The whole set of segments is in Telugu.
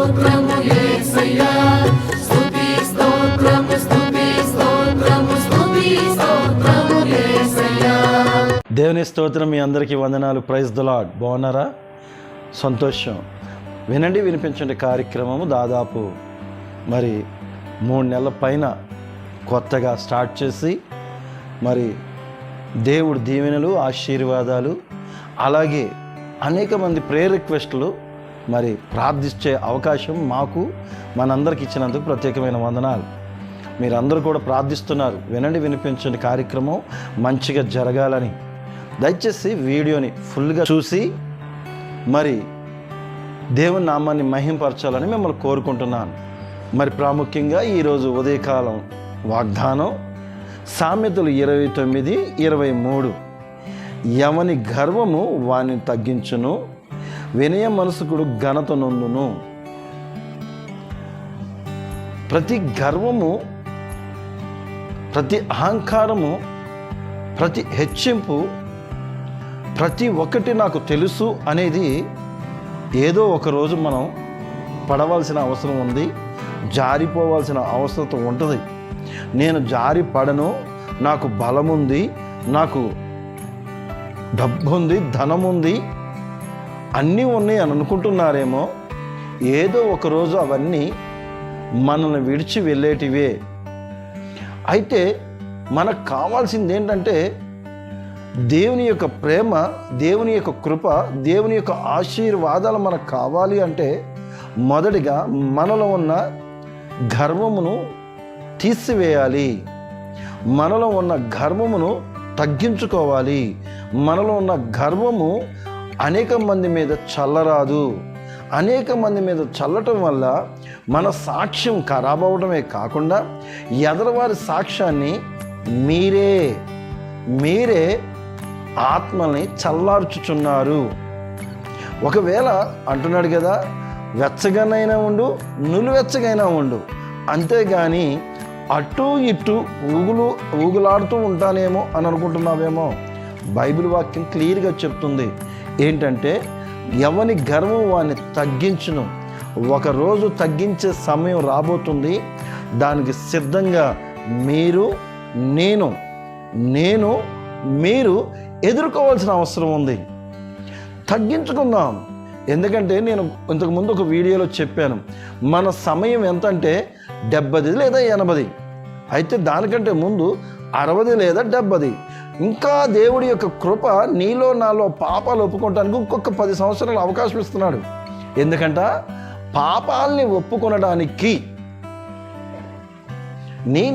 స్తోత్రము యేసయ్యా స్తుతి స్తోత్రము స్తుతి స్తోత్రము స్తుతి స్తోత్రము యేసయ్యా. దేవుని స్తోత్రం. మీ అందరికీ వందనాలు. Praise the Lord. బాగున్నారా? సంతోషం. వినండి వినిపించండి కార్యక్రమము దాదాపు 3 నెలల పైన కొత్తగా స్టార్ట్ చేసి దేవుడి దీవెనలు ఆశీర్వాదాలు అలాగే అనేక మంది ప్రేయర్ రిక్వెస్టులు ప్రార్థించే అవకాశం మాకు మనందరికి ఇచ్చినందుకు ప్రత్యేకమైన వందనాలు. మీరందరూ కూడా ప్రార్థిస్తున్నారు. వినండి వినిపించండి కార్యక్రమం మంచిగా జరగాలని. దయచేసి వీడియోని ఫుల్గా చూసి దేవుని నామాన్ని మహింపరచాలని మిమ్మల్ని కోరుకుంటున్నాను. ప్రాముఖ్యంగా ఈరోజు ఉదయకాలం వాగ్దానం సామెతలు 29:23. ఎవని గర్వము వాని తగ్గించును, వినయ మనసుకుడు ఘనత నొందును. ప్రతి గర్వము, ప్రతి అహంకారము, ప్రతి హెచ్చింపు, ప్రతి ఒక్కటి నాకు తెలుసు అనేది ఏదో ఒకరోజు మనం పడవలసిన అవసరం ఉంది, జారిపోవాల్సిన అవసరం ఉంటుంది. నేను జారి పడను, నాకు బలం ఉంది, నాకు డబ్బు ఉంది, ధనం ఉంది, అన్నీ ఉన్నాయి అని అనుకుంటున్నారేమో. ఏదో ఒకరోజు అవన్నీ మనల్ని విడిచి వెళ్ళేటివే. అయితే మనకు కావాల్సింది ఏంటంటే దేవుని యొక్క ప్రేమ, దేవుని యొక్క కృప, దేవుని యొక్క ఆశీర్వాదాలు మనకు కావాలి అంటే మొదటిగా మనలో ఉన్న గర్వమును తీసివేయాలి, మనలో ఉన్న గర్వమును తగ్గించుకోవాలి. మనలో ఉన్న గర్వము అనేక మంది మీద చల్లరాదు. అనేక మంది మీద చల్లటం వల్ల మన సాక్ష్యం ఖరాబ్ అవడమే కాకుండా ఎదరవారి సాక్ష్యాన్ని మీరే ఆత్మల్ని చల్లార్చుచున్నారు. ఒకవేళ అంటున్నాడు కదా, వెచ్చగానైనా ఉండు, నులివెచ్చగైనా ఉండు, అంతేగాని అటు ఇటు ఊగులాడుతూ ఉంటానేమో అని అనుకుంటున్నావేమో. బైబిల్ వాక్యం క్లియర్గా చెప్తుంది ఏంటంటే, ఎవని గర్వం వాని తగ్గించును. ఒకరోజు తగ్గించే సమయం రాబోతుంది. దానికి సిద్ధంగా మీరు ఎదుర్కోవాల్సిన అవసరం ఉంది. తగ్గించుకుందాం. ఎందుకంటే నేను ఇంతకుముందు ఒక వీడియోలో చెప్పాను, మన సమయం ఎంత అంటే 70 లేదా 80. అయితే దానికంటే ముందు 60 లేదా 70. ఇంకా దేవుడి యొక్క కృప నీలో నాలో పాపాలు ఒప్పుకోవటానికి ఇంకొక 10 సంవత్సరాలు అవకాశం ఇస్తున్నాడు. ఎందుకంట పాపాలని ఒప్పుకొనడానికి,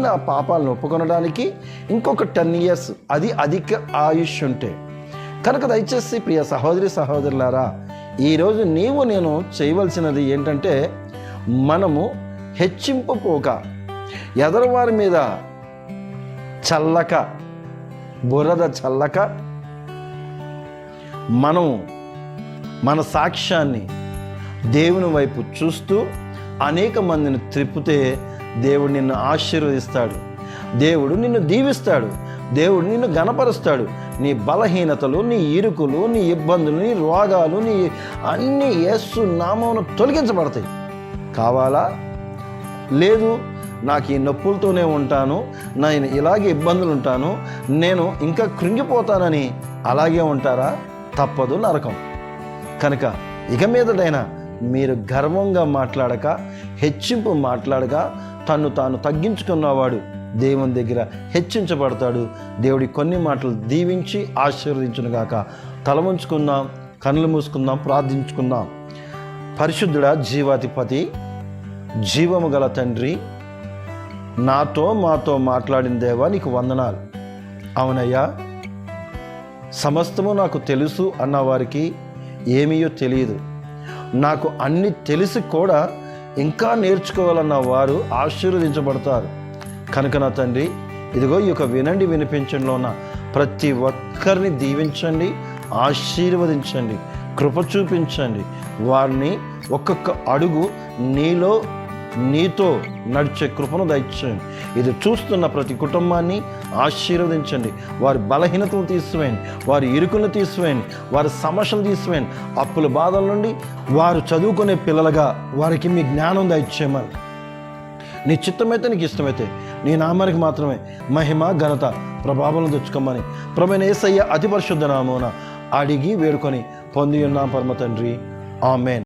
నా పాపాలను ఒప్పుకొనడానికి ఇంకొక 10 years, అది అధిక ఆయుష్ ఉంటే కనుక. దయచేసి ప్రియ సహోదరి సహోదరులారా, ఈరోజు నేను చేయవలసినది ఏంటంటే, మనము హెచ్చింపుపోక, ఎదరవారి మీద బురద చల్లక, మన సాక్ష్యాన్ని దేవుని వైపు చూస్తూ అనేక మందిని త్రిప్పితే దేవుడు నిన్ను ఆశీర్వదిస్తాడు, దేవుడు నిన్ను దీవిస్తాడు, దేవుడు నిన్ను ఘనపరుస్తాడు. నీ బలహీనతలు, నీ ఇరుకులు, నీ ఇబ్బందులు, నీ రోగాలు, నీ అన్ని యేసు నామమున తొలగించబడతాయి. కావాలా? లేదు, నాకు ఈ నొప్పులతోనే ఉంటాను, నేను ఇలాగే ఇబ్బందులు ఉంటాను, నేను ఇంకా కృంగిపోతానని అలాగే ఉంటారా? తప్పదు, నరకం. కనుక ఇక మీదటైనా మీరు గర్వంగా మాట్లాడక, హెచ్చింపు మాట్లాడక, తాను తగ్గించుకున్నవాడు దేవుని దగ్గర హెచ్చించబడతాడు. దేవుడి కొన్ని మాటలు దీవించి ఆశీర్వదించునుగాక. తల ఉంచుకుందాం, కన్నులు మూసుకుందాం, ప్రార్థించుకుందాం. పరిశుద్ధుడా, జీవాధిపతి, జీవము గల తండ్రి, మాతో మాట్లాడిన దేవా నీకు వందనాలు. అవునయ్యా, సమస్తము నాకు తెలుసు అన్నవారికి ఏమీయో తెలియదు. నాకు అన్ని తెలిసి కూడా ఇంకా నేర్చుకోవాలన్న వారు ఆశీర్వదించబడతారు. కనుక నా తండ్రి, ఇదిగో ఈ యొక్క వినండి వినిపించండిలో ఉన్న ప్రతి ఒక్కరిని దీవించండి, ఆశీర్వదించండి, కృప చూపించండి. వారిని ఒక్కొక్క అడుగు నీలో నీతో నడిచే కృపను దయచేయండి. ఇది చూస్తున్న ప్రతి కుటుంబాన్ని ఆశీర్వదించండి. వారి బలహీనతను తీసివేయండి, వారి ఇరుకులను తీసివేయండి, వారి సమస్యలు తీసివేయండి. అప్పుల బాధల నుండి వారు చదువుకునే పిల్లలుగా వారికి మీ జ్ఞానం దయచేయమని, నీ చిత్తమైతే నీకు ఇష్టమైతే నీ నామానికి మాత్రమే మహిమ ఘనత ప్రభావం తెచ్చుకోమని ప్రభువైన యేసయ్య అతి పరిశుద్ధ నామమున అడిగి వేడుకొని పొంది ఉన్నాం పరమ తండ్రి. ఆమేన్.